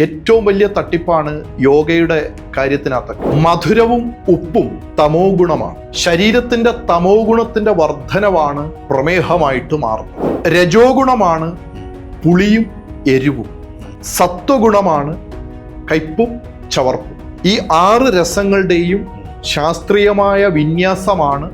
ഏറ്റവും വലിയ തട്ടിപ്പാണ് യോഗയുടെ കാര്യത്തിനകത്തൊക്കെ. മധുരവും ഉപ്പും തമോ ഗുണമാണ്. ശരീരത്തിന്റെ തമോ ഗുണത്തിന്റെ വർധനവാണ് പ്രമേഹമായിട്ട് മാറുന്നത്. രജോ ഗുണമാണ് പുളിയും എരിവും. സത്വഗുണമാണ് കയ്പും ചവർപ്പും. ഈ 6 രസങ്ങളുടെയും ശാസ്ത്രീയമായ വിന്യാസമാണ്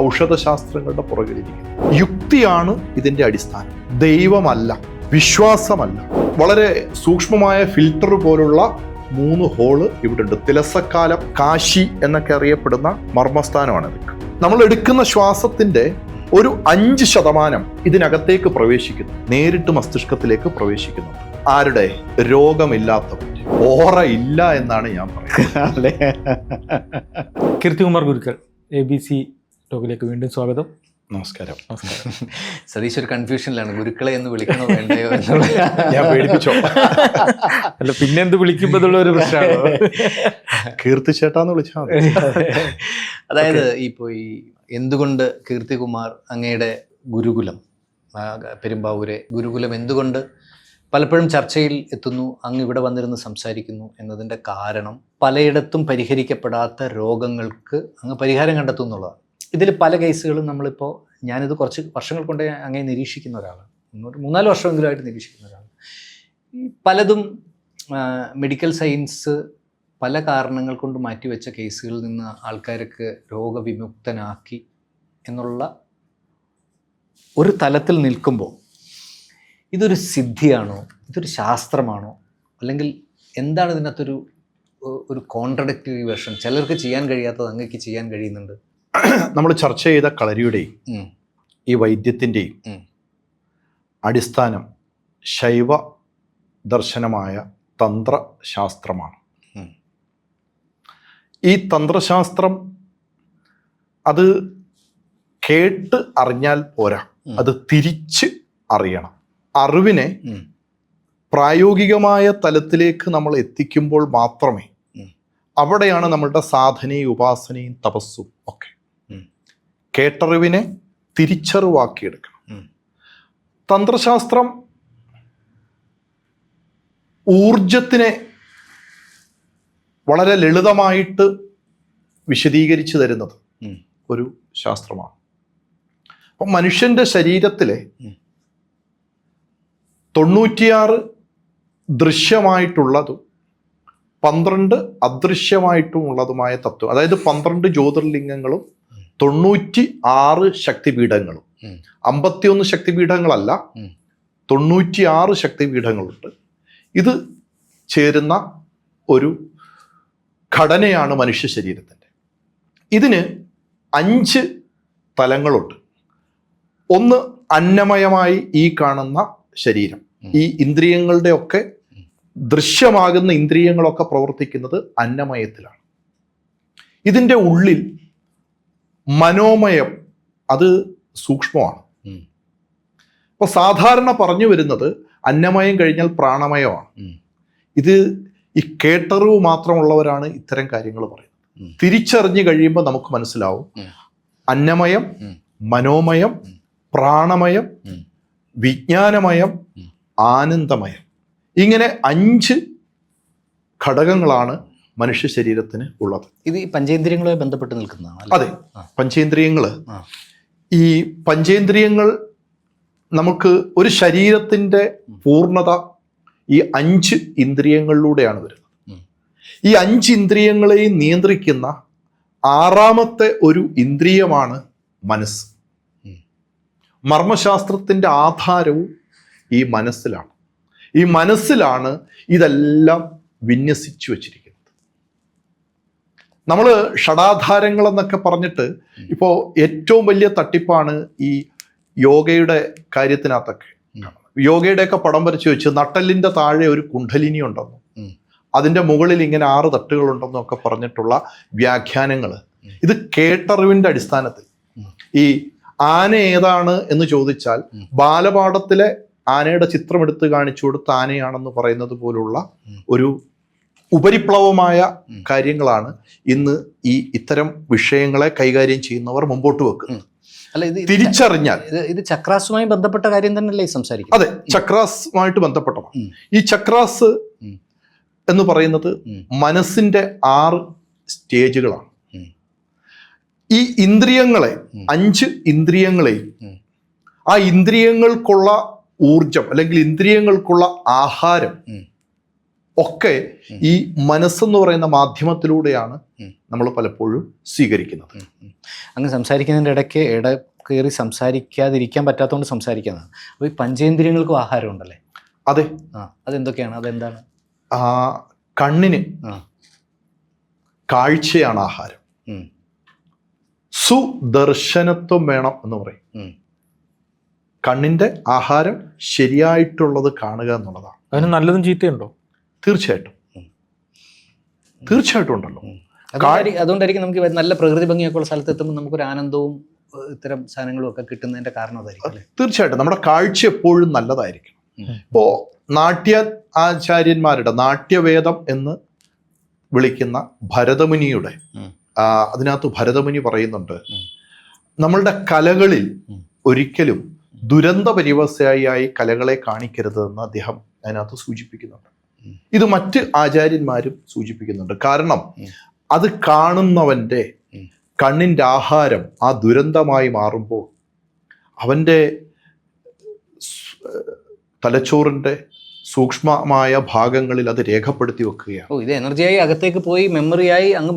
ഔഷധശാസ്ത്രങ്ങളുടെ പുറകിലിരിക്കുന്നത്. യുക്തിയാണ് ഇതിന്റെ അടിസ്ഥാനം, ദൈവമല്ല, വിശ്വാസമല്ല. വളരെ സൂക്ഷ്മമായ ഫിൽട്ടർ പോലുള്ള 3 ഹോള് ഇവിടെ ഉണ്ട്. തിലസക്കാലം, കാശി എന്നൊക്കെ അറിയപ്പെടുന്ന മർമ്മസ്ഥാനമാണ് ഇത്. നമ്മൾ എടുക്കുന്ന ശ്വാസത്തിന്റെ ഒരു 5% ഇതിനകത്തേക്ക് പ്രവേശിക്കുന്നു, നേരിട്ട് മസ്തിഷ്കത്തിലേക്ക് പ്രവേശിക്കുന്നു. ആരുടെ? രോഗമില്ലാത്തവർ. ഓറ ഇല്ല എന്നാണ് ഞാൻ പറയുന്നത്. കീർത്തികുമാർ ഗുരുക്കൾ, ABC ടോക്കിലേക്ക് വീണ്ടും സ്വാഗതം. നമസ്കാരം. സതീഷ് ഒരു കൺഫ്യൂഷനിലാണ്, ഗുരുക്കളെ എന്ന് വിളിക്കണോ വേണ്ടയോ എന്നുള്ള. ഞാൻ പേടിപ്പിച്ചോ? അല്ല, പിന്നെ എന്ത് വിളിക്കുമ്പോഴുള്ള ഒരു പ്രശ്നമാണ്. കീർത്തി ചേട്ടാന്ന് വിളിച്ചാൽ മതി. അതായത് ഇപ്പോൾ ഈ എന്തുകൊണ്ട് കീർത്തികുമാർ അങ്ങയുടെ ഗുരുകുലം, പെരുമ്പാവൂരെ ഗുരുകുലം എന്തുകൊണ്ട് പലപ്പോഴും ചർച്ചയിൽ എത്തുന്നു, അങ്ങ് ഇവിടെ വന്നിരുന്ന് സംസാരിക്കുന്നു എന്നതിൻ്റെ കാരണം പലയിടത്തും പരിഹരിക്കപ്പെടാത്ത രോഗങ്ങൾക്ക് അങ്ങ് പരിഹാരം കണ്ടെത്തും എന്നുള്ളതാണ്. ഇതിൽ പല കേസുകളും നമ്മളിപ്പോൾ, ഞാനിത് കുറച്ച് വർഷങ്ങൾ കൊണ്ട് അങ്ങനെ നിരീക്ഷിക്കുന്ന ഒരാളാണ്, 3-4 വർഷമെങ്കിലുമായിട്ട് നിരീക്ഷിക്കുന്ന ഒരാളാണ്. ഈ പലതും മെഡിക്കൽ സയൻസ് പല കാരണങ്ങൾ കൊണ്ട് മാറ്റിവെച്ച കേസുകളിൽ നിന്ന് ആൾക്കാർക്ക് രോഗവിമുക്തനാക്കി എന്നുള്ള ഒരു തലത്തിൽ നിൽക്കുമ്പോൾ ഇതൊരു സിദ്ധിയാണോ, ഇതൊരു ശാസ്ത്രമാണോ, അല്ലെങ്കിൽ എന്താണ് ഇതിനകത്തൊരു കോൺട്രഡിക്റ്ററി വേർഷൻ? ചിലർക്ക് ചെയ്യാൻ കഴിയാത്തത് അങ്ങേക്ക് ചെയ്യാൻ കഴിയുന്നുണ്ട്. നമ്മൾ ചർച്ച ചെയ്ത കളരിയുടെയും ഈ വൈദ്യത്തിൻ്റെയും അടിസ്ഥാനം ശൈവ ദർശനമായ തന്ത്രശാസ്ത്രമാണ്. ഈ തന്ത്രശാസ്ത്രം അത് കേട്ട് അറിഞ്ഞാൽ പോരാ, അത് തിരിച്ച് അറിയണം. അറിവിനെ പ്രായോഗികമായ തലത്തിലേക്ക് നമ്മൾ എത്തിക്കുമ്പോൾ മാത്രമേ, അവിടെയാണ് നമ്മളുടെ സാധനയും ഉപാസനയും തപസ്സും ഒക്കെ. കേട്ടറിവിനെ തിരിച്ചറിവാക്കിയെടുക്കണം. തന്ത്രശാസ്ത്രം ഊർജത്തിനെ വളരെ ലളിതമായിട്ട് വിശദീകരിച്ചു തരുന്നത് ഒരു ശാസ്ത്രമാണ്. അപ്പം മനുഷ്യന്റെ ശരീരത്തിലെ 96 ദൃശ്യമായിട്ടുള്ളതും 12 അദൃശ്യമായിട്ടുള്ളതുമായ തത്വം, അതായത് 12 ജ്യോതിർലിംഗങ്ങളും 96 ശക്തിപീഠങ്ങളും. 51 ശക്തിപീഠങ്ങളല്ല, 96 ശക്തിപീഠങ്ങളുണ്ട്. ഇത് ചേരുന്ന ഒരു ഘടനയാണ് മനുഷ്യ ശരീരത്തിൻ്റെ. ഇതിന് 5 തലങ്ങളുണ്ട്. ഒന്ന്, അന്നമയമായി ഈ കാണുന്ന ശരീരം. ഈ ഇന്ദ്രിയങ്ങളുടെ ഒക്കെ ദൃശ്യമാകുന്ന ഇന്ദ്രിയങ്ങളൊക്കെ പ്രവർത്തിക്കുന്നത് അന്നമയത്തിലാണ്. ഇതിൻ്റെ ഉള്ളിൽ മനോമയം, അത് സൂക്ഷ്മമാണ്. അപ്പോൾ സാധാരണ പറഞ്ഞു വരുന്നത് അന്നമയം കഴിഞ്ഞാൽ പ്രാണമയമാണ്. ഇത് ഈ കേട്ടറിവ് മാത്രമുള്ളവരാണ് ഇത്തരം കാര്യങ്ങൾ പറയുന്നത്. തിരിച്ചറിഞ്ഞു കഴിയുമ്പോൾ നമുക്ക് മനസ്സിലാവും, അന്നമയം, മനോമയം, പ്രാണമയം, വിജ്ഞാനമയം, ആനന്ദമയം, ഇങ്ങനെ 5 ഘടകങ്ങളാണ് മനുഷ്യ ശരീരത്തിന് ഉള്ളത്. ഇത് ഈ പഞ്ചേന്ദ്രിയങ്ങളുമായി ബന്ധപ്പെട്ട് നിൽക്കുന്നതാണ്. അതെ, പഞ്ചേന്ദ്രിയങ്ങള്. ഈ പഞ്ചേന്ദ്രിയങ്ങൾ നമുക്ക് ഒരു ശരീരത്തിൻ്റെ പൂർണ്ണത ഈ 5 ഇന്ദ്രിയങ്ങളിലൂടെയാണ് വരുന്നത്. ഈ 5 ഇന്ദ്രിയങ്ങളെയും നിയന്ത്രിക്കുന്ന 6ാമത്തെ ഒരു ഇന്ദ്രിയമാണ് മനസ്സ്. മർമ്മശാസ്ത്രത്തിൻ്റെ ആധാരവും ഈ മനസ്സിലാണ്. ഈ മനസ്സിലാണ് ഇതെല്ലാം വിന്യസിച്ചു വച്ചിരിക്കുന്നത്. നമ്മൾ ഷഡാധാരങ്ങൾ എന്നൊക്കെ പറഞ്ഞിട്ട് ഇപ്പോൾ ഏറ്റവും വലിയ തട്ടിപ്പാണ് ഈ യോഗയുടെ കാര്യത്തിനകത്തൊക്കെ. യോഗയുടെയൊക്കെ പടം വരച്ച് വെച്ച് നട്ടലിൻ്റെ താഴെ ഒരു കുണ്ഡലിനി ഉണ്ടെന്നും അതിൻ്റെ മുകളിൽ ഇങ്ങനെ 6 തട്ടുകളുണ്ടെന്നും ഒക്കെ പറഞ്ഞിട്ടുള്ള വ്യാഖ്യാനങ്ങൾ. ഇത് കേട്ടറിവിൻ്റെ അടിസ്ഥാനത്തിൽ. ഈ ആന ഏതാണ് എന്ന് ചോദിച്ചാൽ ബാലപാഠത്തിലെ ആനയുടെ ചിത്രം എടുത്ത് കാണിച്ചു കൊടുത്ത് ആനയാണെന്ന് പറയുന്നത് പോലുള്ള ഒരു ഉപരിപ്ലവമായ കാര്യങ്ങളാണ് ഇന്ന് ഈ ഇത്തരം വിഷയങ്ങളെ കൈകാര്യം ചെയ്യുന്നവർ മുമ്പോട്ട് വെക്കുന്നത്. അല്ല, ഇത് തിരിച്ചറിഞ്ഞാൽ ഇത് ചക്രാസുമായി ബന്ധപ്പെട്ട കാര്യം തന്നെയല്ലേ സംസാരിക്കും? അതെ, ചക്രാസുമായിട്ട് ബന്ധപ്പെട്ടതാണ്. ഈ ചക്രാസ് എന്ന് പറയുന്നത് മനസ്സിന്റെ 6 സ്റ്റേജുകളാണ്. ഈ ഇന്ദ്രിയങ്ങളെ 5 ഇന്ദ്രിയങ്ങളെയും ആ ഇന്ദ്രിയങ്ങൾക്കുള്ള ഊർജം അല്ലെങ്കിൽ ഇന്ദ്രിയങ്ങൾക്കുള്ള ആഹാരം ഒക്കെ ഈ മനസ്സെന്ന് പറയുന്ന മാധ്യമത്തിലൂടെയാണ് നമ്മൾ പലപ്പോഴും സ്വീകരിക്കുന്നത്. അങ്ങ് സംസാരിക്കുന്നതിൻ്റെ ഇടയ്ക്ക് കയറി സംസാരിക്കാതിരിക്കാൻ പറ്റാത്തതുകൊണ്ട് സംസാരിക്കുന്നതാണ്. അപ്പോൾ ഈ പഞ്ചേന്ദ്രിയങ്ങൾക്കും ആഹാരം ഉണ്ടല്ലേ? അതെ. അതെന്തൊക്കെയാണ്? അതെന്താണ്? കണ്ണിന് കാഴ്ചയാണ് ആഹാരം. സുദർശനത്വം വേണം എന്ന് പറയും. കണ്ണിന്റെ ആഹാരം ശരിയായിട്ടുള്ളത് കാണുക എന്നുള്ളതാണ്. അതിന് നല്ലതും ചീത്തയുണ്ടോ? തീർച്ചയായിട്ടും ഉണ്ടല്ലോ. അതുകൊണ്ടായിരിക്കും നമുക്ക് നല്ല പ്രകൃതി ഭംഗിയൊക്കെ ഉള്ള സ്ഥലത്ത് എത്തുമ്പോൾ നമുക്കൊരു ആനന്ദവും ഇത്തരം സാധനങ്ങളും ഒക്കെ കിട്ടുന്നതിന്റെ കാരണം അതായിരിക്കും. തീർച്ചയായിട്ടും നമ്മുടെ കാഴ്ച എപ്പോഴും നല്ലതായിരിക്കും. ഇപ്പോ നാട്യ ആചാര്യന്മാരുടെ നാട്യവേദം എന്ന് വിളിക്കുന്ന ഭരതമുനിയുടെ അതിനകത്ത് ഭരതമുനി പറയുന്നുണ്ട്, നമ്മളുടെ കലകളിൽ ഒരിക്കലും ദുരന്ത പരിവസായി കലകളെ കാണിക്കരുത് എന്ന് അദ്ദേഹം അതിനകത്ത് സൂചിപ്പിക്കുന്നുണ്ട്. ഇത് മറ്റ് ആചാര്യന്മാരും സൂചിപ്പിക്കുന്നുണ്ട്. കാരണം അത് കാണുന്നവന്റെ കണ്ണിന്റെ ആഹാരം ആ ദുരന്തമായി മാറുമ്പോൾ അവന്റെ തലച്ചോറിന്റെ സൂക്ഷ്മമായ ഭാഗങ്ങളിൽ അത് രേഖപ്പെടുത്തി വെക്കുകയാണ്. ഇത് എനർജിയായി അകത്തേക്ക് പോയി മെമ്മറിയായി അങ്ങ്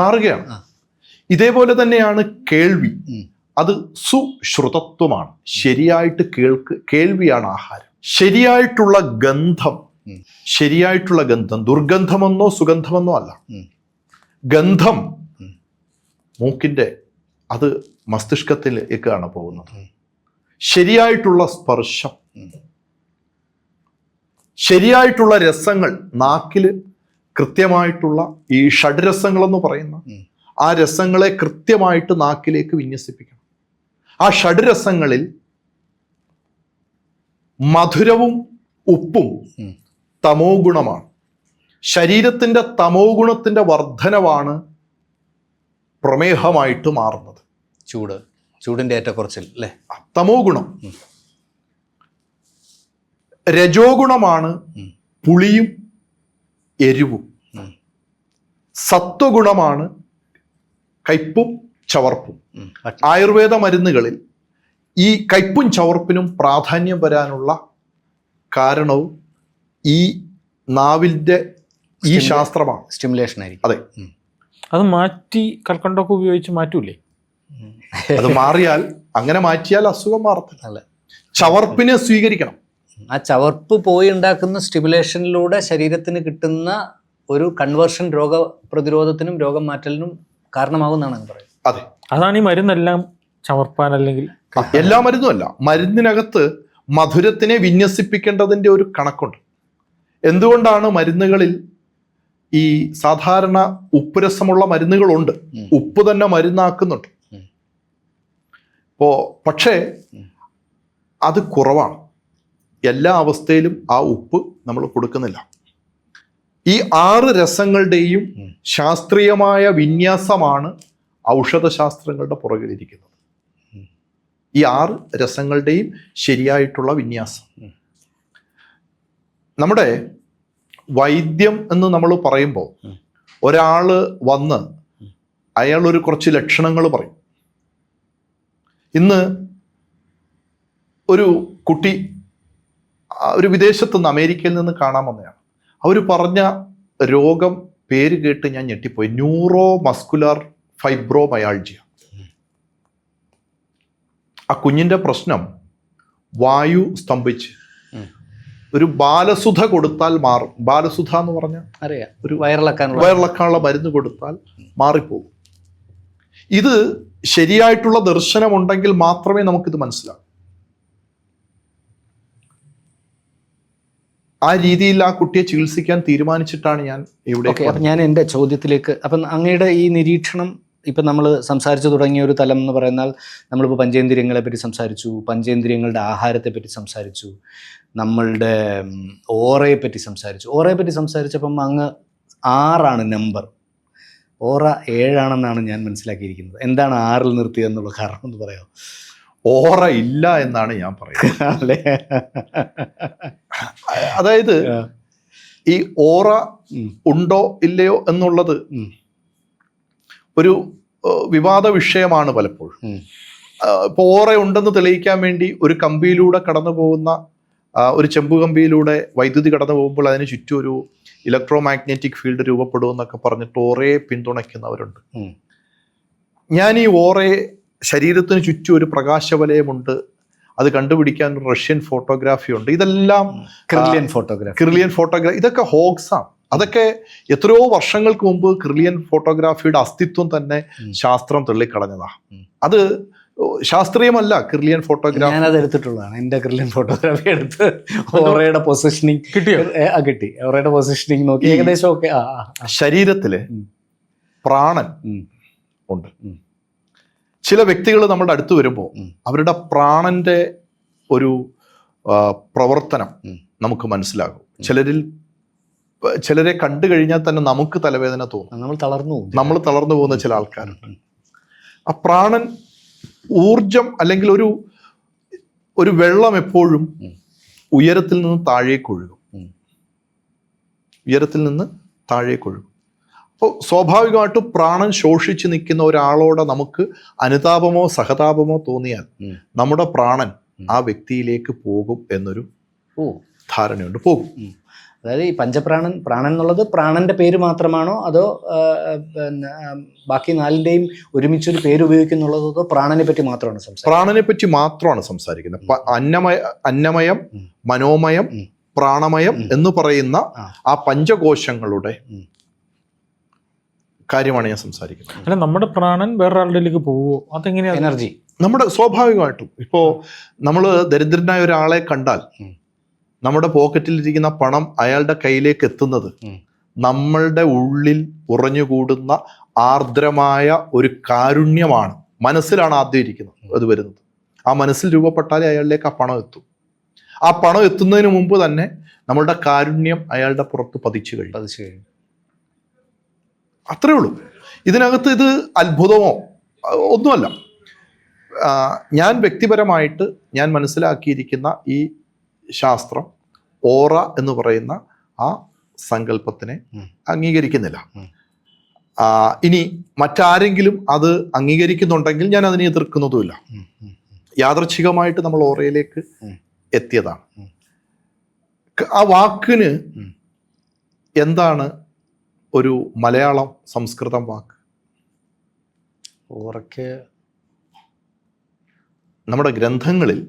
മാറുകയാണ്. ഇതേപോലെ തന്നെയാണ് കേൾവി. അത് സുശ്രുതത്വമാണ്. ശരിയായിട്ട് കേൾവിയാണ് ആഹാരം. ശരിയായിട്ടുള്ള ഗന്ധം ദുർഗന്ധമെന്നോ സുഗന്ധമെന്നോ അല്ല. ഗന്ധം മൂക്കിന്റെ അത് മസ്തിഷ്കത്തിലേക്കാണ് പോകുന്നത്. ശരിയായിട്ടുള്ള സ്പർശം, ശരിയായിട്ടുള്ള രസങ്ങൾ, നാക്കില് കൃത്യമായിട്ടുള്ള ഈ ഷഡ്രസങ്ങളെന്ന് പറയുന്ന ആ രസങ്ങളെ കൃത്യമായിട്ട് നാക്കിലേക്ക് വിന്യസിപ്പിക്കണം. ആ ഷഡ്രസങ്ങളിൽ മധുരവും ഉപ്പും തമോ ഗുണമാണ്. ശരീരത്തിന്റെ തമോ ഗുണത്തിന്റെ വർധനവാണ് പ്രമേഹമായിട്ട് മാറുന്നത്. ചൂടിന്റെ ഏറ്റക്കുറച്ചിൽ അല്ലേ? തമോ ഗുണം. രജോ ഗുണമാണ് പുളിയും എരിവും. സത്വഗുണമാണ് കയ്പും ചവർപ്പും. ആയുർവേദ മരുന്നുകളിൽ ഈ കയ്പും ചവർപ്പിനും പ്രാധാന്യം വരാനുള്ള കാരണവും ഈ നാവിന്റെ ഈ ശാസ്ത്രമാണ്. സ്റ്റിമുലേഷൻ ആയിരിക്കും. അതെ. അത് മാറ്റി കൽക്കണ്ടൊക്കെ ഉപയോഗിച്ച് മാറ്റൂലേ? അത് മാറിയാൽ, അങ്ങനെ മാറ്റിയാൽ അസുഖം മാറത്തില്ല. ചവർപ്പിനെ സ്വീകരിക്കണം. ആ ചവർപ്പ് പോയി ഉണ്ടാക്കുന്ന സ്റ്റിമുലേഷനിലൂടെ ശരീരത്തിന് കിട്ടുന്ന ഒരു കൺവേർഷൻ രോഗപ്രതിരോധത്തിനും രോഗം മാറ്റലിനും കാരണമാകുന്നതാണ് പറയുന്നത്. അതെ, അതാണ് ഈ മരുന്നെല്ലാം ചവർപ്പാൻ അല്ലെങ്കിൽ എല്ലാ മരുന്നുമല്ല. മരുന്നിനകത്ത് മധുരത്തിനെ വിന്യസിപ്പിക്കേണ്ടതിന്റെ ഒരു കണക്കുണ്ട്. എന്തുകൊണ്ടാണ് മരുന്നുകളിൽ ഈ സാധാരണ ഉപ്പ് രസമുള്ള മരുന്നുകളുണ്ട്, ഉപ്പ് തന്നെ മരുന്നാക്കുന്നുണ്ട്. പക്ഷേ അത് കുറവാണ്. എല്ലാ അവസ്ഥയിലും ആ ഉപ്പ് നമ്മൾ കൊടുക്കുന്നില്ല. ഈ 6 രസങ്ങളുടെയും ശാസ്ത്രീയമായ വിന്യാസമാണ് ഔഷധശാസ്ത്രങ്ങളുടെ പുറകിലിരിക്കുന്നത്. ഈ 6 രസങ്ങളുടെയും ശരിയായിട്ടുള്ള വിന്യാസം. നമ്മുടെ വൈദ്യം എന്ന് നമ്മൾ പറയുമ്പോൾ ഒരാള് വന്ന് അയാൾ കുറച്ച് ലക്ഷണങ്ങൾ പറയും. ഇന്ന് ഒരു കുട്ടി ഒരു വിദേശത്ത് നിന്ന്, അമേരിക്കയിൽ നിന്ന് കാണാൻ വന്നതാണ്. അവർ പറഞ്ഞ രോഗം പേര് കേട്ട് ഞാൻ ഞെട്ടിപ്പോയി. Neuro muscular fibromyalgia. ആ കുഞ്ഞിന്റെ പ്രശ്നം വായു സ്തംഭിച്ച് ഒരു ബാലസുധ കൊടുത്താൽ മാറും. ബാലസുധ എന്ന് പറഞ്ഞാൽ അറിയാം, ഒരു വയറിളക്കാനുള്ള മരുന്ന് കൊടുത്താൽ മാറിപ്പോകും. ഇത് ശരിയായിട്ടുള്ള ദർശനമുണ്ടെങ്കിൽ മാത്രമേ നമുക്കിത് മനസ്സിലാകൂ. ആ രീതിയിൽ ആ കുട്ടിയെ ചികിത്സിക്കാൻ തീരുമാനിച്ചിട്ടാണ് ഞാൻ ഇവിടെ. അപ്പം ഞാൻ എൻ്റെ ചോദ്യത്തിലേക്ക്, അപ്പം അങ്ങയുടെ ഈ നിരീക്ഷണം, ഇപ്പം നമ്മൾ സംസാരിച്ചു തുടങ്ങിയ ഒരു തലം എന്ന് പറയുന്നാൽ നമ്മളിപ്പോൾ പഞ്ചേന്ദ്രിയങ്ങളെ പറ്റി സംസാരിച്ചു, പഞ്ചേന്ദ്രിയങ്ങളുടെ ആഹാരത്തെ പറ്റി സംസാരിച്ചു, നമ്മളുടെ ഓറയെ പറ്റി സംസാരിച്ചപ്പം അങ്ങ് 6 നമ്പർ, ഓറ 7 ഞാൻ മനസ്സിലാക്കിയിരിക്കുന്നത്. എന്താണ് 6 നിർത്തിയതെന്നുള്ള കാരണം ഒന്ന് പറയാമോ? ഓറ ഇല്ല എന്നാണ് ഞാൻ പറയുന്നത്. അല്ലേ? അതായത് ഈ ഓറ ഉണ്ടോ ഇല്ലയോ എന്നുള്ളത് ഒരു വിവാദ വിഷയമാണ് പലപ്പോഴും. ഇപ്പോൾ ഓറ ഉണ്ടെന്ന് തെളിയിക്കാൻ വേണ്ടി ഒരു കമ്പിയിലൂടെ കടന്നു പോകുന്ന ഒരു ചെമ്പു കമ്പിയിലൂടെ വൈദ്യുതി കടന്നു പോകുമ്പോൾ അതിന് ചുറ്റും ഒരു ഇലക്ട്രോ മാഗ്നറ്റിക് ഫീൽഡ് രൂപപ്പെടുമെന്നൊക്കെ പറഞ്ഞിട്ട് ഓറയെ പിന്തുണയ്ക്കുന്നവരുണ്ട്. ഞാൻ ഈ ഓറയെ ശരീരത്തിന് ചുറ്റും ഒരു പ്രകാശവലയമുണ്ട്, അത് കണ്ടുപിടിക്കാൻ ഒരു റഷ്യൻ ഫോട്ടോഗ്രാഫി ഉണ്ട്, ഇതെല്ലാം ക്രില്ലിയൻ ഫോട്ടോഗ്രാഫി, ഇതൊക്കെ ഹോക്സാണ്. അതൊക്കെ എത്രയോ വർഷങ്ങൾക്ക് മുമ്പ് ക്രില്ലിയൻ ഫോട്ടോഗ്രാഫിയുടെ അസ്തിത്വം തന്നെ ശാസ്ത്രം തള്ളിക്കളഞ്ഞതാണ്. അത് ശാസ്ത്രീയമല്ല ക്രില്ലിയൻ ഫോട്ടോഗ്രാഫി. ഞാനത് എടുത്തിട്ടുള്ളതാണ്. എൻ്റെ ക്രില്ലിയൻ ഫോട്ടോഗ്രാഫി എടുത്ത് ഓറയുടെ പൊസിഷനിങ് കിട്ടി. ഓറയുടെ പൊസിഷനിങ് നോക്കി ഏകദേശം ഒക്കെ. ശരീരത്തില് പ്രാണൻ ഉണ്ട്. ചില വ്യക്തികൾ നമ്മുടെ അടുത്ത് വരുമ്പോൾ അവരുടെ പ്രാണന്റെ ഒരു പ്രവർത്തനം നമുക്ക് മനസ്സിലാകും. ചിലരെ കണ്ടു കഴിഞ്ഞാൽ തന്നെ നമുക്ക് തലവേദന തോന്നും, നമ്മൾ തളർന്നു പോകുന്ന ചില ആൾക്കാരുണ്ട്. ആ പ്രാണൻ ഊർജം അല്ലെങ്കിൽ ഒരു വെള്ളം എപ്പോഴും ഉയരത്തിൽ നിന്ന് താഴേക്കൊഴുകും. അപ്പോൾ സ്വാഭാവികമായിട്ടും പ്രാണൻ ശോഷിച്ച് നിൽക്കുന്ന ഒരാളോട് നമുക്ക് അനുതാപമോ സഹതാപമോ തോന്നിയാൽ നമ്മുടെ പ്രാണൻ ആ വ്യക്തിയിലേക്ക് പോകും എന്നൊരു ധാരണയുണ്ട്. പോകും. അതായത് ഈ പ്രാണൻ എന്നുള്ളത് പ്രാണന്റെ പേര് മാത്രമാണോ, അതോ ബാക്കി നാലിന്റെയും ഒരുമിച്ചൊരു പേര് ഉപയോഗിക്കുന്നുള്ളതോ, അതോ പ്രാണനെ പറ്റി മാത്രമാണ് സംസാരിക്കുന്നത്? പ്രാണനെ പറ്റി മാത്രമാണ് സംസാരിക്കുന്നത്. അന്നമയം, മനോമയം, പ്രാണമയം എന്ന് പറയുന്ന ആ പഞ്ചകോശങ്ങളുടെ കാര്യമാണ് ഞാൻ സംസാരിക്കുന്നത്. അല്ല, നമ്മുടെ പ്രാണൻ വേറൊരാളുടെയിലേക്ക് പോവോ? അതെങ്ങനെയാ? എനർജി നമ്മുടെ സ്വാഭാവികമായിട്ടും ഇപ്പോൾ നമ്മൾ ദരിദ്രനായ ഒരാളെ കണ്ടാൽ നമ്മുടെ പോക്കറ്റിലിരിക്കുന്ന പണം അയാളുടെ കയ്യിലേക്ക് എത്തുന്നത് നമ്മളുടെ ഉള്ളിൽ ഉറഞ്ഞുകൂടുന്ന ആർദ്രമായ ഒരു കാരുണ്യമാണ്. മനസ്സിലാണ് ആദ്യം ഇരിക്കുന്നത്, അത് വരുന്നത്. ആ മനസ്സിൽ രൂപപ്പെട്ടാലേ അയാളിലേക്ക് ആ പണം എത്തും. ആ പണം എത്തുന്നതിന് മുമ്പ് തന്നെ നമ്മളുടെ കാരുണ്യം അയാളുടെ പുറത്ത് പതിച്ചു കഴിഞ്ഞു. അത്രേ ഉള്ളൂ. ഇതിനകത്ത് ഇത് അത്ഭുതമോ ഒന്നുമല്ല. ഞാൻ വ്യക്തിപരമായിട്ട് ഞാൻ മനസ്സിലാക്കിയിരിക്കുന്ന ഈ ശാസ്ത്രം ഓറ എന്ന് പറയുന്ന ആ സങ്കല്പത്തിനെ അംഗീകരിക്കുന്നില്ല. ഇനി മറ്റാരെങ്കിലും അത് അംഗീകരിക്കുന്നുണ്ടെങ്കിൽ ഞാൻ അതിനെ എതിർക്കുന്നതുമില്ല. യാദൃച്ഛികമായിട്ട് നമ്മൾ ഓറയിലേക്ക് എത്തിയതാണ്. ആ വാക്കിന് എന്താണ് ഒരു മലയാളം സംസ്കൃതം വാക്ക്? ഓറയ്ക്ക് നമ്മുടെ ഗ്രന്ഥങ്ങളിൽ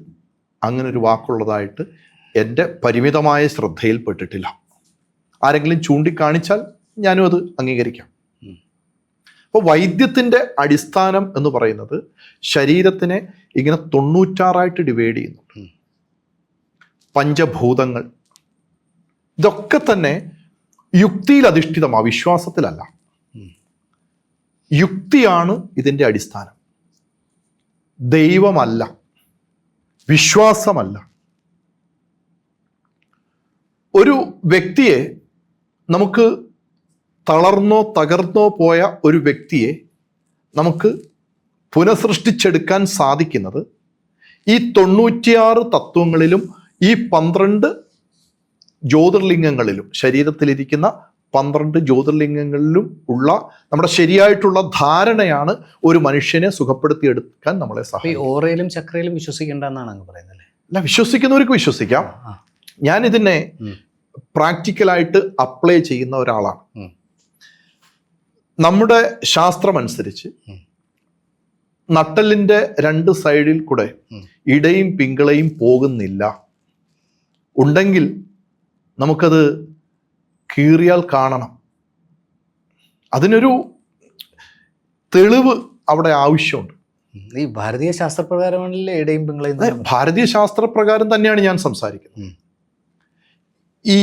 അങ്ങനെ ഒരു വാക്കുള്ളതായിട്ട് എൻ്റെ പരിമിതമായ ശ്രദ്ധയിൽപ്പെട്ടിട്ടില്ല. ആരെങ്കിലും ചൂണ്ടിക്കാണിച്ചാൽ ഞാനും അത് അംഗീകരിക്കാം. അപ്പോൾ വൈദ്യത്തിൻ്റെ അടിസ്ഥാനം എന്ന് പറയുന്നത് ശരീരത്തിനെ ഇങ്ങനെ 96 ഡിവൈഡ് ചെയ്യുന്നുണ്ട്. പഞ്ചഭൂതങ്ങൾ, ഇതൊക്കെ തന്നെ യുക്തിയിൽ അധിഷ്ഠിതമാണ്, വിശ്വാസത്തിലല്ല. യുക്തിയാണ് ഇതിൻ്റെ അടിസ്ഥാനം, ദൈവമല്ല, വിശ്വാസമല്ല. ഒരു വ്യക്തിയെ നമുക്ക് തളർന്നോ തകർന്നോ പോയ ഒരു വ്യക്തിയെ നമുക്ക് പുനഃസൃഷ്ടിച്ചെടുക്കാൻ സാധിക്കുന്നത് ഈ 96 തത്വങ്ങളിലും ഈ 12 ജ്യോതിർലിംഗങ്ങളിലും, ശരീരത്തിലിരിക്കുന്ന 12 ജ്യോതിർലിംഗങ്ങളിലും ഉള്ള നമ്മുടെ ശരിയായിട്ടുള്ള ധാരണയാണ് ഒരു മനുഷ്യനെ സുഖപ്പെടുത്തിയെടുക്കാൻ നമ്മളെ സഹായിക്കും. ഓറയിലും ചക്രയിലും വിശ്വസിക്കേണ്ടെന്നാണ് അങ്ങ് പറയുന്നത്? അല്ല, വിശ്വസിക്കുന്നവർക്ക് വിശ്വസിക്കാം. ഞാൻ ഇതിനെ പ്രാക്ടിക്കലായിട്ട് അപ്ലൈ ചെയ്യുന്ന ഒരാളാണ്. നമ്മുടെ ശാസ്ത്രമനുസരിച്ച് നട്ടലിൻ്റെ 2 സൈഡിൽ കൂടെ ഇടയും പിങ്കളയും പോകുന്നില്ല. ഉണ്ടെങ്കിൽ നമുക്കത് കീറിയാൽ കാണണം. അതിനൊരു തെളിവ് അവിടെ ആവശ്യമുണ്ട്. ഈ ഭാരതീയ ശാസ്ത്രപ്രകാരമാണല്ലേ ഇടയും പിങ്കളയും? ഭാരതീയ ശാസ്ത്രപ്രകാരം തന്നെയാണ് ഞാൻ സംസാരിക്കുന്നത്. ഈ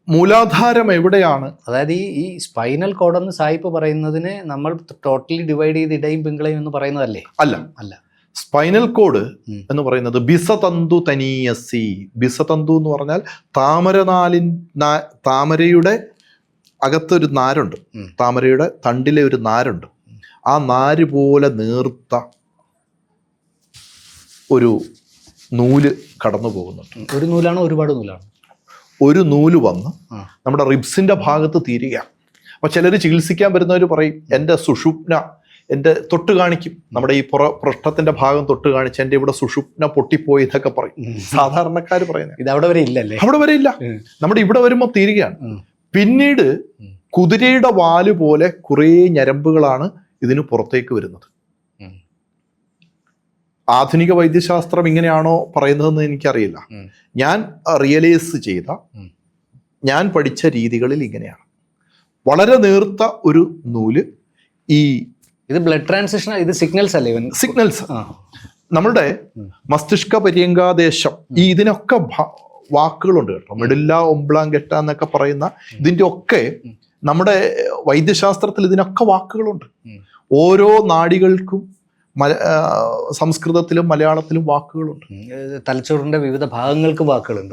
മൂലാധാരം എവിടെയാണ്? അതായത് ഈ സ്പൈനൽ കോഡ് എന്ന് സായിപ്പ് പറയുന്നതിന് നമ്മൾ ടോട്ടലി ഡിവൈഡ് ചെയ്ത് ഇടയും പിങ്കളയും എന്ന് പറയുന്നതല്ലേ? അല്ല. സ്പൈനൽ കോഡ് എന്ന് പറയുന്നത് ബിസതന്തു തനീയസി. ബിസതന്തു എന്ന് പറഞ്ഞാൽ താമരയുടെ അകത്തൊരു നാരുണ്ട്, താമരയുടെ തണ്ടിലെ ഒരു നാരുണ്ട്. ആ നാര് പോലെ നേർത്ത ഒരു നൂല് കടന്നു പോകുന്നുണ്ട്. ഒരു നൂലാണോ ഒരുപാട് നൂലാണോ? ഒരു നൂല് വന്ന് നമ്മുടെ റിബ്സിന്റെ ഭാഗത്ത് തീരുകയാണ്. അപ്പൊ ചിലർ ചികിത്സിക്കാൻ വരുന്നവർ പറയും എൻ്റെ സുഷുപ്ന എൻ്റെ തൊട്ട് കാണിക്കും, നമ്മുടെ ഈ പൃഷ്ഠത്തിന്റെ ഭാഗം തൊട്ട് കാണിച്ച് എൻ്റെ ഇവിടെ സുഷുപ്ന പൊട്ടിപ്പോയി എന്നൊക്കെ പറയും സാധാരണക്കാർ പറയുന്നത്. ഇത് അവിടെ വരെ ഇല്ലല്ലേ? അവിടെ വരെ ഇല്ല, നമ്മുടെ ഇവിടെ വരുമ്പോൾ തീരുകയാണ്. പിന്നീട് കുതിരയുടെ വാല് പോലെ കുറേ ഞരമ്പുകളാണ് ഇതിന് പുറത്തേക്ക് വരുന്നത്. ആധുനിക വൈദ്യശാസ്ത്രം ഇങ്ങനെയാണോ പറയുന്നതെന്ന് എനിക്കറിയില്ല. ഞാൻ റിയലൈസ് ചെയ്ത, ഞാൻ പഠിച്ച രീതികളിൽ ഇങ്ങനെയാണ്. വളരെ നേർത്ത ഒരു നൂല്, ഈ ഇത് ബ്ലഡ് ട്രാൻസിഷൻ, ഇത് സിഗ്നൽസ് അല്ലേ? സിഗ്നൽസ് നമ്മളുടെ മസ്തിഷ്ക പര്യങ്കാദേശം, ഈ ഇതിനൊക്കെ വാക്കുകളുണ്ട് കേട്ടോ. മെഡില്ല ഒംബ്ലാങ്കെട്ട എന്നൊക്കെ പറയുന്ന ഇതിൻ്റെ ഒക്കെ നമ്മുടെ വൈദ്യശാസ്ത്രത്തിൽ ഇതിനൊക്കെ വാക്കുകളുണ്ട്. ഓരോ നാഡികൾക്കും സംസ്കൃതത്തിലും മലയാളത്തിലും വാക്കുകളുണ്ട്. തലച്ചോറിന്റെ വിവിധ ഭാഗങ്ങൾക്ക് വാക്കുകളുണ്ട്.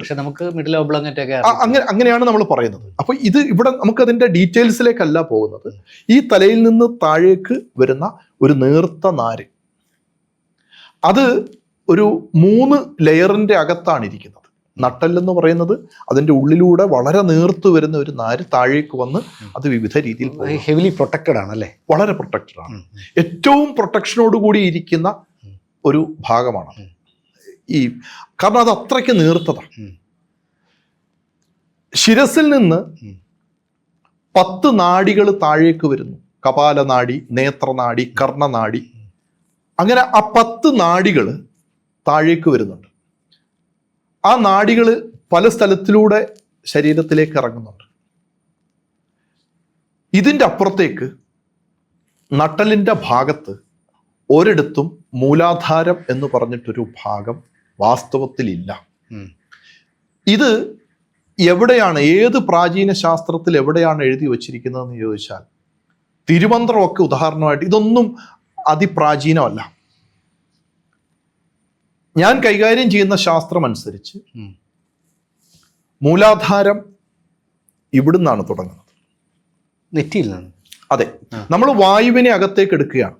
പക്ഷെ നമുക്ക് മിഡിൽ ഒബ്ലാങ്കറ്റൊക്കെ അങ്ങനെയാണ് നമ്മൾ പറയുന്നത്. അപ്പൊ ഇത് ഇവിടെ നമുക്ക് അതിന്റെ ഡീറ്റെയിൽസിലേക്കല്ല പോകുന്നത്. ഈ തലയിൽ നിന്ന് താഴേക്ക് വരുന്ന ഒരു നേർത്ത നാര്, അത് ഒരു 3 ലെയറിന്റെ അകത്താണ് ഇരിക്കുന്നത്. നട്ടെല്ലെന്ന് പറയുന്നത് അതിന്റെ ഉള്ളിലൂടെ വളരെ നേർത്തു വരുന്ന ഒരു നാര് താഴേക്ക് വന്ന് അത് വിവിധ രീതിയിൽ ഹെവിലി പ്രൊട്ടക്റ്റഡ് ആണ് അല്ലേ? വളരെ പ്രൊട്ടക്റ്റഡ് ആണ്. ഏറ്റവും പ്രൊട്ടക്ഷനോട് കൂടി ഇരിക്കുന്ന ഒരു ഭാഗമാണ് ഈ, കാരണം അത് അത്രയ്ക്ക് നേർത്തതാണ്. ശിരസിൽ നിന്ന് 10 നാഡികൾ താഴേക്ക് വരുന്നു. കപാലനാഡി, നേത്രനാഡി, കർണനാഡി, അങ്ങനെ ആ 10 നാഡികൾ താഴേക്ക് വരുന്നുണ്ട്. ആ നാഡികൾ പല സ്ഥലത്തിലൂടെ ശരീരത്തിലേക്ക് ഇറങ്ങുന്നുണ്ട്. ഇതിൻ്റെ അപ്പുറത്തേക്ക് നട്ടലിൻ്റെ ഭാഗത്ത് ഒരിടത്തും മൂലാധാരം എന്ന് പറഞ്ഞിട്ടൊരു ഭാഗം വാസ്തവത്തിലില്ല. ഇത് എവിടെയാണ്, ഏത് പ്രാചീന ശാസ്ത്രത്തിൽ എവിടെയാണ് എഴുതി വച്ചിരിക്കുന്നതെന്ന് ചോദിച്ചാൽ തിരുമന്ത്രമൊക്കെ ഉദാഹരണമായിട്ട്, ഇതൊന്നും അതിപ്രാചീനമല്ല. ഞാൻ കൈകാര്യം ചെയ്യുന്ന ശാസ്ത്രം അനുസരിച്ച് മൂലാധാരം ഇവിടുന്നാണ് തുടങ്ങുന്നത്, നെറ്റിയിൽ നിന്ന്. അതെ, നമ്മൾ വായുവിനെ അകത്തേക്ക് എടുക്കുകയാണ്,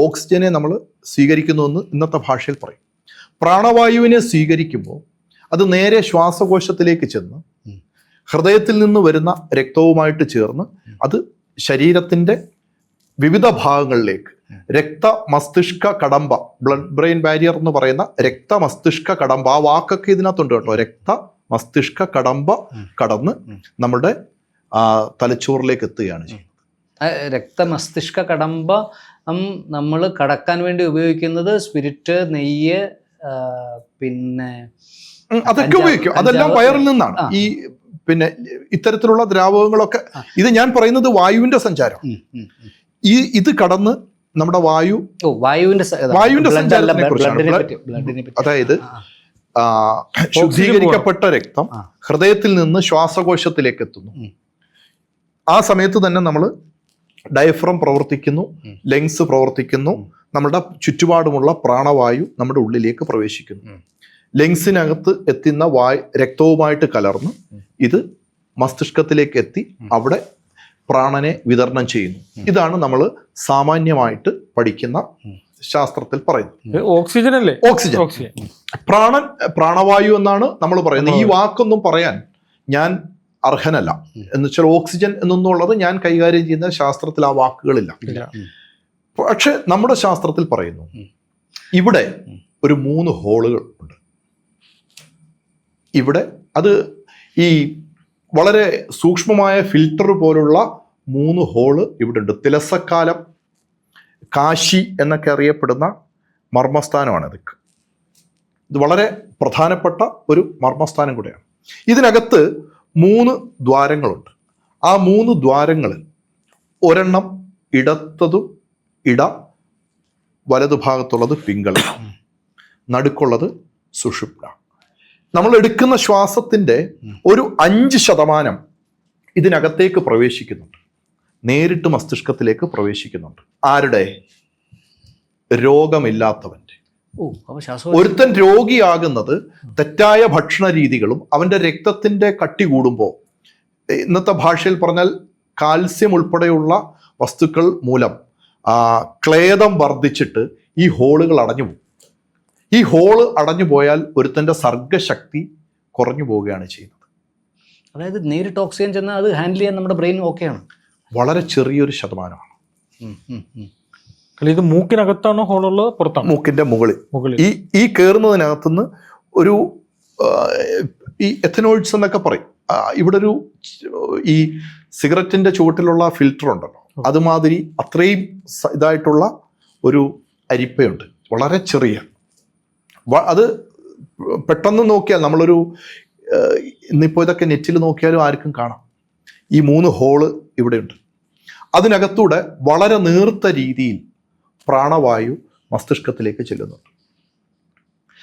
ഓക്സിജനെ നമ്മൾ സ്വീകരിക്കുന്നുവെന്ന് ഇന്നത്തെ ഭാഷയിൽ പറയും. പ്രാണവായുവിനെ സ്വീകരിക്കുമ്പോൾ അത് നേരെ ശ്വാസകോശത്തിലേക്ക് ചെന്ന് ഹൃദയത്തിൽ നിന്ന് വരുന്ന രക്തവുമായിട്ട് ചേർന്ന് അത് ശരീരത്തിൻ്റെ വിവിധ ഭാഗങ്ങളിലേക്ക്, രക്തമസ്തിഷ്ക കടമ്പ, ബ്ലഡ് ബ്രെയിൻ ബാരിയർ എന്ന് പറയുന്ന രക്തമസ്തിഷ്ക കടമ്പ, ആ വാക്കൊക്കെ ഇതിനകത്തുണ്ട് കേട്ടോ. രക്തമസ്തിഷ്ക കടമ്പ കടന്ന് നമ്മുടെ തലച്ചോറിലേക്ക് എത്തുകയാണ് ചെയ്യുന്നത്. രക്തമസ്തിഷ്ക കടമ്പ നമ്മൾ കടക്കാൻ വേണ്ടി ഉപയോഗിക്കുന്നത് സ്പിരിറ്റ്, നെയ്യ്, പിന്നെ അതൊക്കെ ഉപയോഗിക്കും. അതെല്ലാം വയറിൽ നിന്നാണ്. ഈ പിന്നെ ഇത്തരത്തിലുള്ള ദ്രാവകങ്ങളൊക്കെ, ഇത് ഞാൻ പറയുന്നത് വായുവിന്റെ സഞ്ചാരം. ഇത് കടന്ന് നമ്മുടെ വായുവിന്റെ സഞ്ചാരത്തിനെ കുറിച്ചാണ്. അതായത് ശുദ്ധീകരിക്കപ്പെട്ട രക്തം ഹൃദയത്തിൽ നിന്ന് ശ്വാസകോശത്തിലേക്ക് എത്തുന്നു. ആ സമയത്ത് തന്നെ നമ്മൾ ഡയഫ്രം പ്രവർത്തിക്കുന്നു, ലങ്സ് പ്രവർത്തിക്കുന്നു, നമ്മുടെ ചുറ്റുപാടുമുള്ള പ്രാണവായു നമ്മുടെ ഉള്ളിലേക്ക് പ്രവേശിക്കുന്നു. ലങ്സിനകത്ത് എത്തുന്ന രക്തവുമായിട്ട് കലർന്ന് ഇത് മസ്തിഷ്കത്തിലേക്ക് എത്തി അവിടെ പ്രാണനെ വിതരണം ചെയ്യുന്നു. ഇതാണ് നമ്മൾ സാമാന്യമായിട്ട് പഠിക്കുന്ന ശാസ്ത്രത്തിൽ പറയുന്നത്. ഓക്സിജൻ അല്ലേ? ഓക്സിജൻ. പ്രാണവായു എന്നാണ് നമ്മൾ പറയുന്നത്. ഈ വാക്കൊന്നും പറയാൻ ഞാൻ അർഹനല്ല. എന്ന് വെച്ചാൽ ഓക്സിജൻ എന്നൊന്നുള്ളത് ഞാൻ കൈകാര്യം ചെയ്യുന്ന ശാസ്ത്രത്തിൽ ആ വാക്കുകളില്ല. പക്ഷെ നമ്മുടെ ശാസ്ത്രത്തിൽ പറയുന്നു ഇവിടെ ഒരു 3 ഹോളുകൾ ഉണ്ട്. ഇവിടെ അത് ഈ വളരെ സൂക്ഷ്മമായ ഫിൽറ്റർ പോലുള്ള 3 ഹോള് ഇവിടെ ഉണ്ട്. തിലസക്കാലം, കാശി എന്നൊക്കെ അറിയപ്പെടുന്ന മർമ്മസ്ഥാനമാണ് ഇതൊക്കെ. ഇത് വളരെ പ്രധാനപ്പെട്ട ഒരു മർമ്മസ്ഥാനം കൂടെയാണ്. ഇതിനകത്ത് 3 ദ്വാരങ്ങളുണ്ട്. ആ 3 ദ്വാരങ്ങളിൽ ഒരെണ്ണം ഇടത്തതും വലതുഭാഗത്തുള്ളത് പിങ്കള, നടുക്കുള്ളത് സുഷുപ്ന. നമ്മൾ എടുക്കുന്ന ശ്വാസത്തിന്റെ ഒരു 5% ഇതിനകത്തേക്ക് പ്രവേശിക്കുന്നുണ്ട്, നേരിട്ട് മസ്തിഷ്കത്തിലേക്ക് പ്രവേശിക്കുന്നുണ്ട്. ആരുടെ? രോഗമില്ലാത്തവന്റെ. ഒരുത്തൻ രോഗിയാകുന്നത് തെറ്റായ ഭക്ഷണ രീതികളും അവന്റെ രക്തത്തിന്റെ കട്ടി കൂടുമ്പോൾ, ഇന്നത്തെ ഭാഷയിൽ പറഞ്ഞാൽ കാൽസ്യം ഉൾപ്പെടെയുള്ള വസ്തുക്കൾ മൂലം ക്ലേദം വർദ്ധിച്ചിട്ട് ഈ ഹോളുകൾ അടഞ്ഞു പോകും. ഈ ഹോള് അടഞ്ഞു പോയാൽ ഒരുത്തൻ്റെ സർഗശക്തി കുറഞ്ഞു പോവുകയാണ് ചെയ്യുന്നത്. അതായത് നേരിട്ട് ഓക്സിജൻ ചെന്നാൽ അത് ഹാൻഡിൽ ചെയ്യാൻ നമ്മുടെ ബ്രെയിൻ ഓക്കെയാണ്. വളരെ ചെറിയൊരു ശതമാനമാണ്. അല്ല, ഇത് മൂക്കിനകത്താണോ ഹോളുള്ളത്, പുറത്താണോ? മൂക്കിന്റെ മുകളിൽ മുകളിൽ. ഈ കയറുന്നതിനകത്തുനിന്ന് ഒരു ഈ എഥനോയിഡ്സ് എന്നൊക്കെ പറയും. ഇവിടെ ഒരു ഈ സിഗരറ്റിന്റെ ചുവട്ടിലുള്ള ഫിൽറ്റർ ഉണ്ടല്ലോ, അതുമാതിരി അത്രയും ഇതായിട്ടുള്ള ഒരു അരിപ്പയുണ്ട്, വളരെ ചെറിയ. അത് പെട്ടെന്ന് നോക്കിയാൽ നമ്മളൊരു ഇന്നിപ്പോൾ ഇതൊക്കെ നെറ്റിൽ നോക്കിയാലും ആർക്കും കാണാം. ഈ 3 ഹോള് ഇവിടെയുണ്ട്. അതിനകത്തൂടെ വളരെ നേർത്ത രീതിയിൽ പ്രാണവായു മസ്തിഷ്കത്തിലേക്ക് ചെല്ലുന്നുണ്ട്.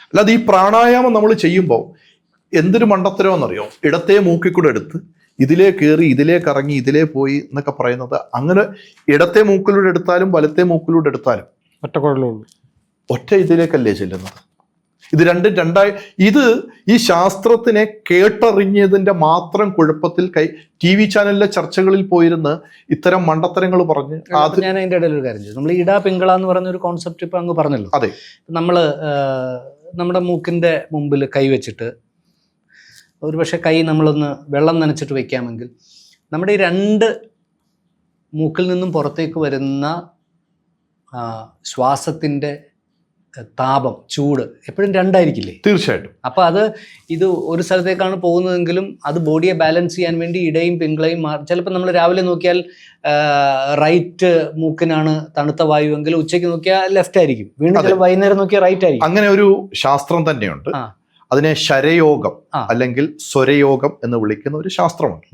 അല്ലാതെ ഈ പ്രാണായാമം നമ്മൾ ചെയ്യുമ്പോൾ എന്തൊരു മണ്ടത്തരമെന്നറിയോ, ഇടത്തെ മൂക്കിൽ കൂടെ എടുത്ത് ഇതിലേ കയറി ഇതിലേ കറങ്ങി ഇതിലേ പോയി എന്നൊക്കെ പറയുന്നത്. അങ്ങനെ ഇടത്തെ മൂക്കിലൂടെ എടുത്താലും വലത്തെ മൂക്കിലൂടെ എടുത്താലും ഒറ്റ ഇതിലേക്കല്ലേ ചെല്ലുന്നത്. ഇത് രണ്ടായി. ഇത് ഈ ശാസ്ത്രത്തിനെ കേട്ടറിഞ്ഞതിൻ്റെ മാത്രം കുഴപ്പത്തിൽ TV ചാനലിലെ ചർച്ചകളിൽ പോയിരുന്ന് ഇത്തരം മണ്ടത്തരങ്ങൾ പറഞ്ഞ് ഞാൻ അതിൻ്റെ ഇടയിൽ ഒരു കാര്യം ചെയ്തു. നമ്മൾ ഇട പിങ്കള എന്ന് പറയുന്ന ഒരു കോൺസെപ്റ്റ് ഇപ്പം അങ്ങ് പറഞ്ഞല്ലോ. അതെ, നമ്മൾ നമ്മുടെ മൂക്കിൻ്റെ മുമ്പിൽ കൈ വെച്ചിട്ട് ഒരുപക്ഷെ കൈ നമ്മളൊന്ന് വെള്ളം നനച്ചിട്ട് വെക്കാമെങ്കിൽ നമ്മുടെ ഈ 2 മൂക്കിൽ നിന്നും പുറത്തേക്ക് വരുന്ന ശ്വാസത്തിൻ്റെ താപം, ചൂട് എപ്പോഴും 2 ആയിരിക്കില്ലേ? തീർച്ചയായിട്ടും. അപ്പോൾ ഇത് ഒരു സ്ഥലത്തേക്കാണ് പോകുന്നതെങ്കിലും അത് ബോഡിയെ ബാലൻസ് ചെയ്യാൻ വേണ്ടി ഇടയും പിങ്കളയും ചിലപ്പോൾ നമ്മൾ രാവിലെ നോക്കിയാൽ റൈറ്റ് മൂക്കിനാണ് തണുത്ത വായു എങ്കിൽ ഉച്ചയ്ക്ക് നോക്കിയാൽ ലെഫ്റ്റ് ആയിരിക്കും, വീണ്ടും ചില വൈകുന്നേരം നോക്കിയാൽ റൈറ്റ് ആയിരിക്കും. അങ്ങനെ ഒരു ശാസ്ത്രം തന്നെയുണ്ട്. അതിനെ ശരയോഗം അല്ലെങ്കിൽ സ്വരയോഗം എന്ന് വിളിക്കുന്ന ഒരു ശാസ്ത്രമുണ്ട്.